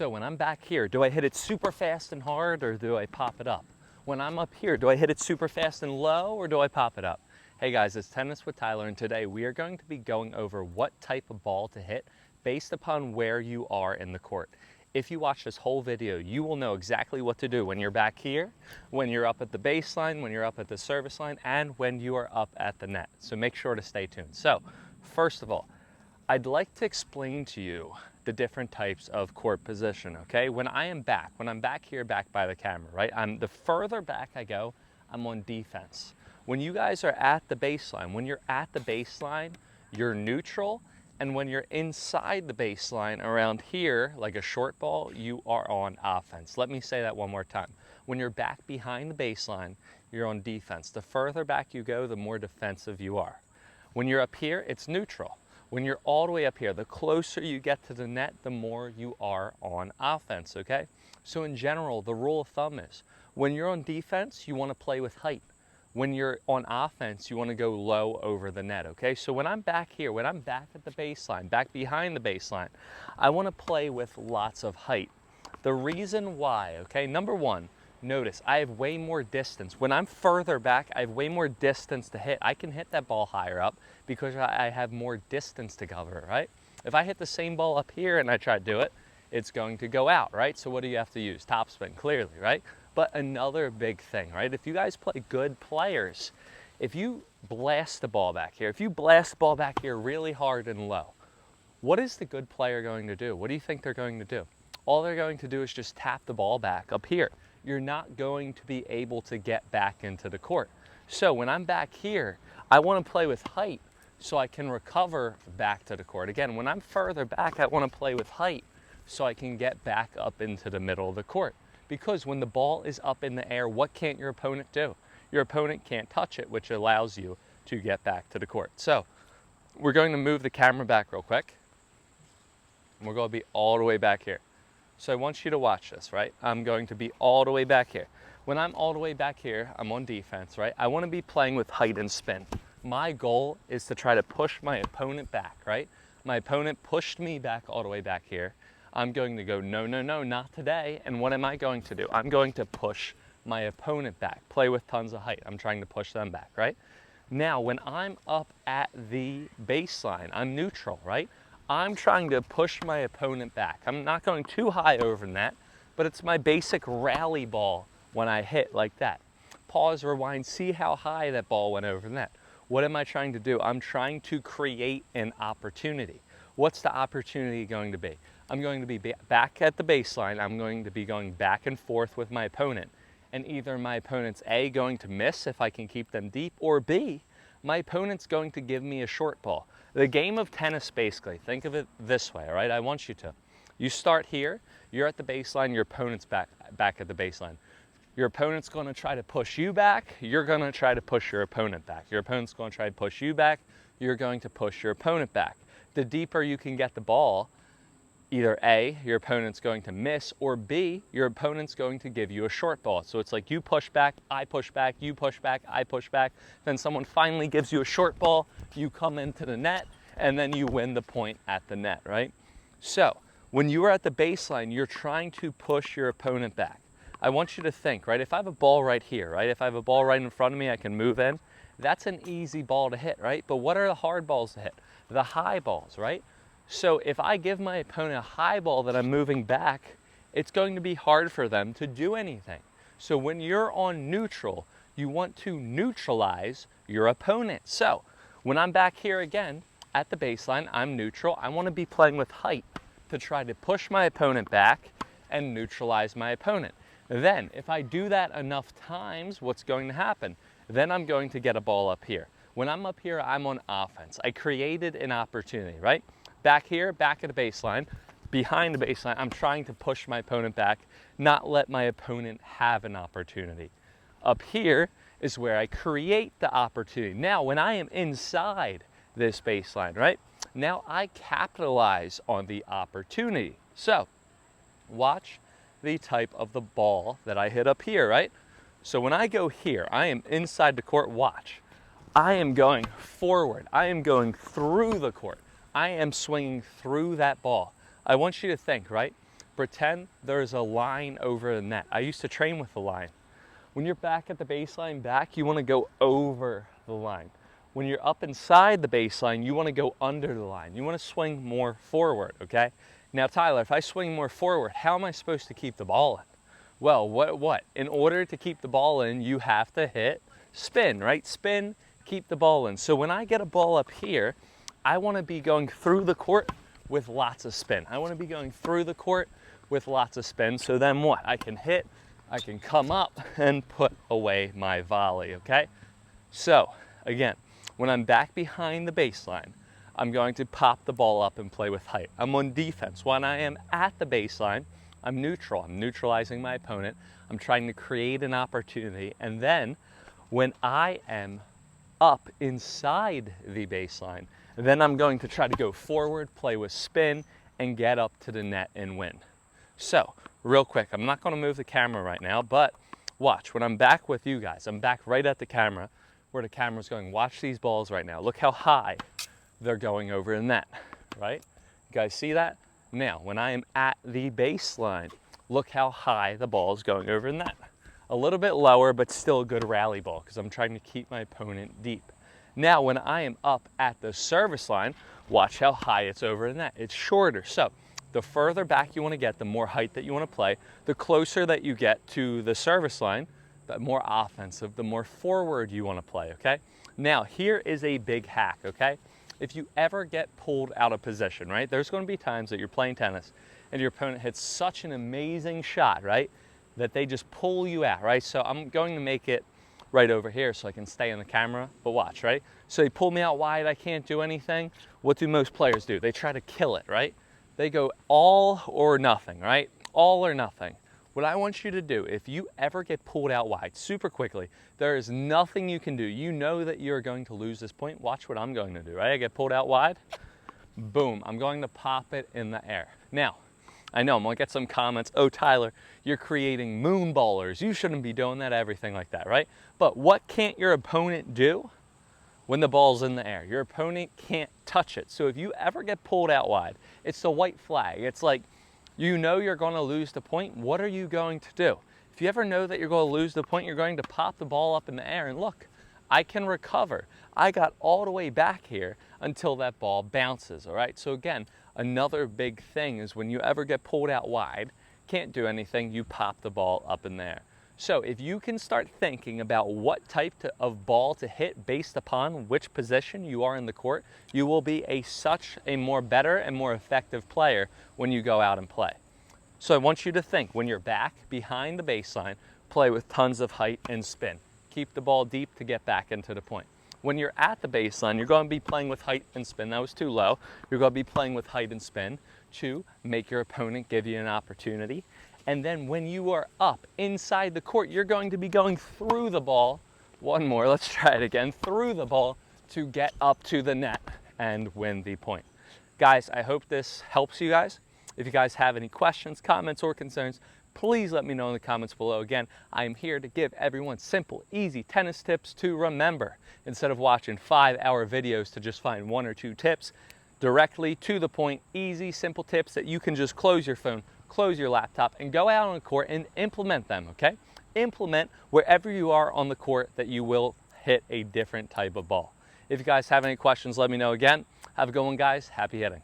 So when I'm back here, do I hit it super fast and hard or do I pop it up? When I'm up here, do I hit it super fast and low or do I pop it up? Hey guys, it's Tennis with Tyler, and today we are going to be going over what type of ball to hit based upon where you are in the court. If you watch this whole video, you will know exactly what to do when you're back here, when you're up at the baseline, when you're up at the service line, and when you are up at the net. So make sure to stay tuned. So first of all, I'd like to explain to you the different types of court position, okay? When I'm back here, back by the camera, right? The further back I go, I'm on defense. When you guys are at the baseline, when you're at the baseline, you're neutral. And when you're inside the baseline around here, like a short ball, you are on offense. Let me say that one more time. When you're back behind the baseline, you're on defense. The further back you go, the more defensive you are. When you're up here, it's neutral. When you're all the way up here, the closer you get to the net, the more you are on offense, okay? So in general, the rule of thumb is, when you're on defense, you want to play with height. When you're on offense, you want to go low over the net, okay? So when I'm back here, when I'm back at the baseline, back behind the baseline, I want to play with lots of height. The reason why, okay, number one, notice I have way more distance. When I'm further back, I have way more distance to hit. I can hit that ball higher up because I have more distance to cover, right? If I hit the same ball up here and I try to do it, it's going to go out, right? So what do you have to use? Topspin, clearly, right? But another big thing, right? If you guys play good players, if you blast the ball back here, if you blast the ball back here really hard and low, what is the good player going to do? What do you think they're going to do? All they're going to do is just tap the ball back up here. You're not going to be able to get back into the court. So when I'm back here, I want to play with height so I can recover back to the court. Again, when I'm further back, I want to play with height so I can get back up into the middle of the court. Because when the ball is up in the air, what can't your opponent do? Your opponent can't touch it, which allows you to get back to the court. So we're going to move the camera back real quick. And we're going to be all the way back here. So I want you to watch this, right? I'm going to be all the way back here. When I'm all the way back here, I'm on defense, right? I want to be playing with height and spin. My goal is to try to push my opponent back, right? My opponent pushed me back all the way back here. I'm going to go, no, no, no, not today. And what am I going to do? I'm going to push my opponent back, play with tons of height. I'm trying to push them back, right? Now, when I'm up at the baseline, I'm neutral, right? I'm trying to push my opponent back. I'm not going too high over net, but it's my basic rally ball when I hit like that. Pause, rewind, see how high that ball went over net. What am I trying to do? I'm trying to create an opportunity. What's the opportunity going to be? I'm going to be back at the baseline. I'm going to be going back and forth with my opponent. And either my opponent's A, going to miss if I can keep them deep, or B, my opponent's going to give me a short ball. The game of tennis, basically, think of it this way, all right? I want you to. You start here, you're at the baseline, your opponent's back at the baseline. Your opponent's going to try to push you back, you're going to try to push your opponent back. Your opponent's going to try to push you back, you're going to push your opponent back. The deeper you can get the ball, either A, your opponent's going to miss, or B, your opponent's going to give you a short ball. So it's like you push back, I push back, you push back, I push back. Then someone finally gives you a short ball, you come into the net, and then you win the point at the net, right? So when you are at the baseline, you're trying to push your opponent back. I want you to think, right? If I have a ball right here, right? If I have a ball right in front of me, I can move in. That's an easy ball to hit, right? But what are the hard balls to hit? The high balls, right? So if I give my opponent a high ball that I'm moving back, it's going to be hard for them to do anything. So when you're on neutral, you want to neutralize your opponent. So when I'm back here again at the baseline, I'm neutral. I want to be playing with height to try to push my opponent back and neutralize my opponent. Then if I do that enough times, what's going to happen? Then I'm going to get a ball up here. When I'm up here, I'm on offense. I created an opportunity, right? Back here, back at the baseline, behind the baseline, I'm trying to push my opponent back, not let my opponent have an opportunity. Up here is where I create the opportunity. Now, when I am inside this baseline, right? Now I capitalize on the opportunity. So, watch the type of the ball that I hit up here, right? So when I go here, I am inside the court, watch. I am going forward. I am going through the court. I am swinging through that ball. I want you to think, right? pretend there's a line over the net. I used to train with the line. When you're back at the baseline back, you want to go over the line. When you're up inside the baseline, you want to go under the line. You want to swing more forward, okay? Now, Tyler, if I swing more forward, how am I supposed to keep the ball in? Well, what? In order to keep the ball in, you have to hit spin, right? Spin, keep the ball in. So when I get a ball up here, I want to be going through the court with lots of spin. I want to be going through the court with lots of spin. So then what? I can hit, I can come up and put away my volley, okay? So again, when I'm back behind the baseline, I'm going to pop the ball up and play with height. I'm on defense. When I am at the baseline, I'm neutral. I'm neutralizing my opponent. I'm trying to create an opportunity. And then when I am up inside the baseline, then I'm going to try to go forward, play with spin, and get up to the net and win. So real quick, I'm not going to move the camera right now, but watch. When I'm back with you guys, I'm back right at the camera where the camera's going. Watch these balls right now. Look how high they're going over the net, right? You guys see that? Now, when I am at the baseline, look how high the ball is going over the net. A little bit lower, but still a good rally ball because I'm trying to keep my opponent deep. Now, when I am up at the service line, watch how high it's over the net. It's shorter. So the further back you want to get, the more height that you want to play, the closer that you get to the service line, the more offensive, the more forward you want to play, okay? Now, here is a big hack, okay? If you ever get pulled out of position, right? There's going to be times that you're playing tennis and your opponent hits such an amazing shot, right? That they just pull you out, right? So I'm going to make it right over here so I can stay in the camera, but watch, right? So they pull me out wide, I can't do anything. What do most players do? They try to kill it, right? They go all or nothing, right? All or nothing. What I want you to do, if you ever get pulled out wide super quickly, there is nothing you can do. You know that you're going to lose this point. Watch what I'm going to do, right? I get pulled out wide, boom, I'm going to pop it in the air. Now, I know I'm gonna get some comments, oh Tyler, you're creating moon ballers. You shouldn't be doing that, everything like that, right? But what can't your opponent do when the ball's in the air? Your opponent can't touch it. So if you ever get pulled out wide, it's the white flag. It's like, you know you're gonna lose the point. What are you going to do? If you ever know that you're gonna lose the point, you're going to pop the ball up in the air and look, I can recover. I got all the way back here until that ball bounces, all right? So again, another big thing is when you ever get pulled out wide, can't do anything, you pop the ball up in there. So if you can start thinking about what type of ball to hit based upon which position you are in the court, you will be such a more better and more effective player when you go out and play. So I want you to think, when you're back behind the baseline, play with tons of height and spin. Keep the ball deep to get back into the point. When you're at the baseline, you're going to be playing with height and spin. That was too low. You're going to be playing with height and spin to make your opponent give you an opportunity. And then when you are up inside the court, you're going to be going through the ball. One more, let's try it again. Through the ball to get up to the net and win the point. Guys, I hope this helps you guys. If you guys have any questions, comments, or concerns, please let me know in the comments below. Again, I'm here to give everyone simple, easy tennis tips to remember. Instead of watching 5-hour videos to just find 1 or 2 tips, directly to the point, easy, simple tips that you can just close your phone, close your laptop, and go out on the court and implement them, okay? Implement wherever you are on the court that you will hit a different type of ball. If you guys have any questions, let me know again. Have a good one, guys. Happy hitting.